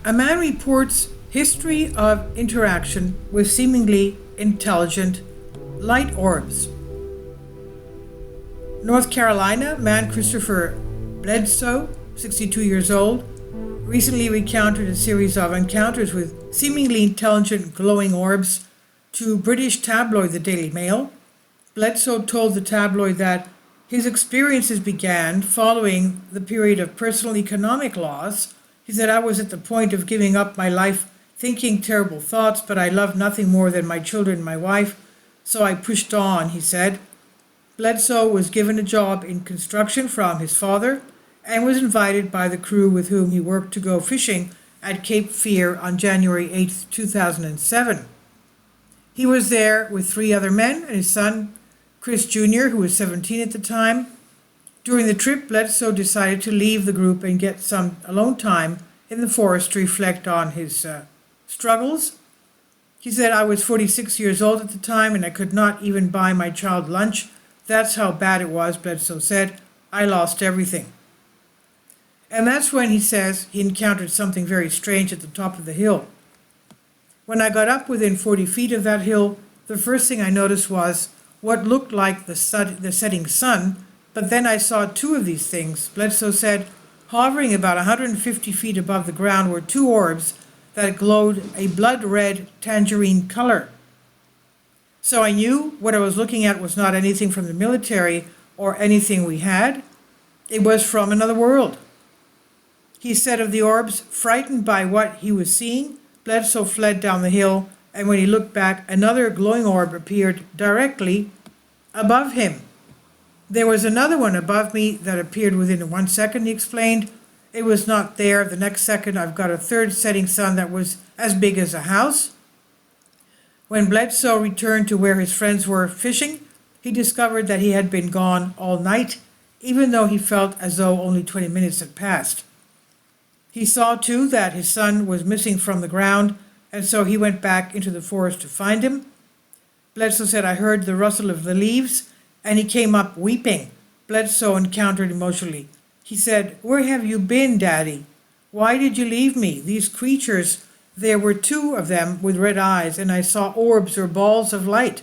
A man reports history of interaction with seemingly intelligent light orbs. North Carolina man Christopher Bledsoe, 62 years old, recently recounted a series of encounters with seemingly intelligent glowing orbs to British tabloid The Daily Mail. Bledsoe told the tabloid that his experiences began following the period of personal economic loss. He said, "I was at the point of giving up my life, thinking terrible thoughts, but I loved nothing more than my children and my wife, so I pushed on," he said. Bledsoe was given a job in construction from his father and was invited by the crew with whom he worked to go fishing at Cape Fear on January 8, 2007. He was there with three other men and his son, Chris Jr., who was 17 at the time. During the trip, Bledsoe decided to leave the group and get some alone time in the forest to reflect on his struggles. He said, "I was 46 years old at the time and I could not even buy my child lunch. That's how bad it was," Bledsoe said. "I lost everything." And that's when he says he encountered something very strange at the top of the hill. "When I got up within 40 feet of that hill, the first thing I noticed was what looked like the setting sun, but then I saw two of these things," Bledsoe said. "Hovering about 150 feet above the ground were two orbs that glowed a blood-red tangerine color. So I knew what I was looking at was not anything from the military or anything we had. It was from another world." He said of the orbs, frightened by what he was seeing, Bledsoe fled down the hill, and when he looked back, another glowing orb appeared directly above him. "There was another one above me that appeared within 1 second, he explained. "It was not there. The next second, I've got a third setting sun that was as big as a house." When Bledsoe returned to where his friends were fishing, he discovered that he had been gone all night, even though he felt as though only 20 minutes had passed. He saw, too, that his son was missing from the ground, and so he went back into the forest to find him. Bledsoe said, "I heard the rustle of the leaves, and he came up weeping." Bledsoe encountered emotionally. He said, "Where have you been, Daddy? Why did you leave me? These creatures, there were two of them with red eyes, and I saw orbs or balls of light."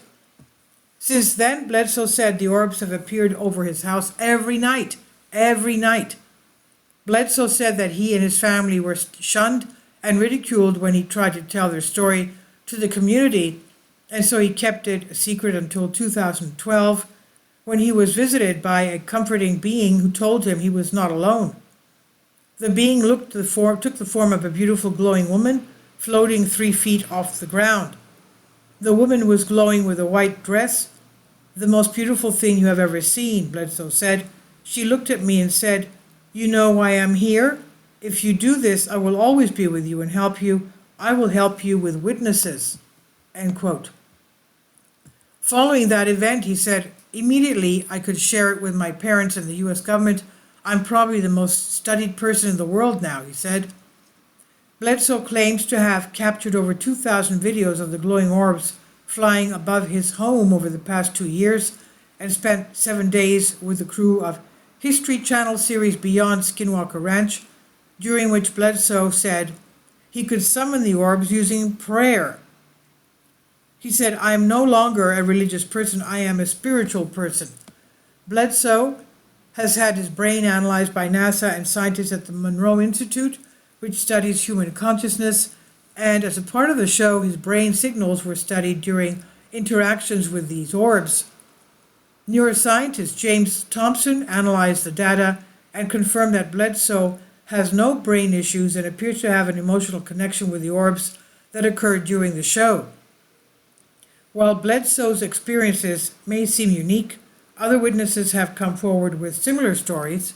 Since then, Bledsoe said the orbs have appeared over his house every night. Every night. Bledsoe said that he and his family were shunned and ridiculed when he tried to tell their story to the community, and so he kept it a secret until 2012, when he was visited by a comforting being who told him he was not alone. The being took the form of a beautiful glowing woman floating 3 feet off the ground. The woman was glowing with a white dress. "The most beautiful thing you have ever seen," Bledsoe said. "She looked at me and said, 'You know why I'm here? If you do this, I will always be with you and help you. I will help you with witnesses.'" End quote. Following that event, he said, "Immediately I could share it with my parents and the U.S. government. I'm probably the most studied person in the world now," he said. Bledsoe claims to have captured over 2,000 videos of the glowing orbs flying above his home over the past 2 years and spent 7 days with the crew of History Channel series Beyond Skinwalker Ranch, during which Bledsoe said he could summon the orbs using prayer. He said, "I am no longer a religious person, I am a spiritual person." Bledsoe has had his brain analyzed by NASA and scientists at the Monroe Institute, which studies human consciousness, and as a part of the show, his brain signals were studied during interactions with these orbs. Neuroscientist James Thompson analyzed the data and confirmed that Bledsoe has no brain issues and appears to have an emotional connection with the orbs that occurred during the show. While Bledsoe's experiences may seem unique, other witnesses have come forward with similar stories.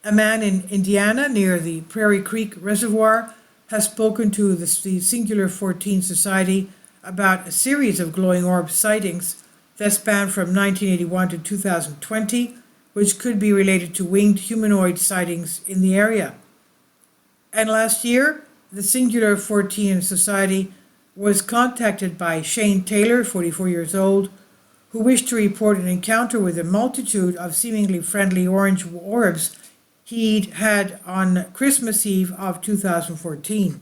A man in Indiana near the Prairie Creek Reservoir has spoken to the Singular 14 Society about a series of glowing orb sightings that span from 1981 to 2020, which could be related to winged humanoid sightings in the area. And last year, the Singular 14 Society was contacted by Shane Taylor, 44 years old, who wished to report an encounter with a multitude of seemingly friendly orange orbs he'd had on Christmas Eve of 2014.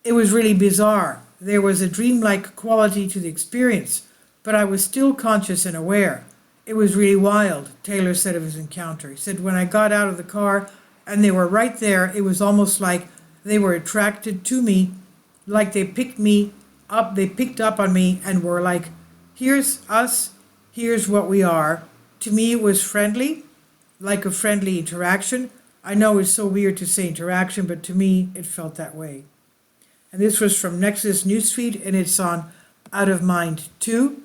It was really bizarre. There was a dreamlike quality to the experience, but I was still conscious and aware. It was really wild, Taylor said of his encounter. He said, when I got out of the car and they were right there, it was almost like they were attracted to me, like they picked me up, they picked up on me and were like, here's us, here's what we are. To me, it was friendly, like a friendly interaction. I know it's so weird to say interaction, but to me, it felt that way. And this was from Nexus Newsfeed, and it's on Out of Mind 2.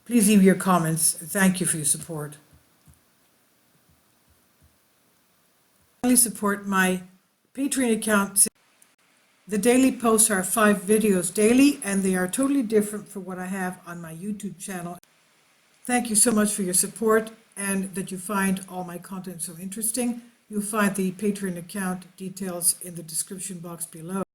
Please leave your comments. Thank you for your support. Finally, support my Patreon account. The daily posts are 5 videos daily, and they are totally different from what I have on my YouTube channel. Thank you so much for your support and that you find all my content so interesting. You'll find the Patreon account details in the description box below.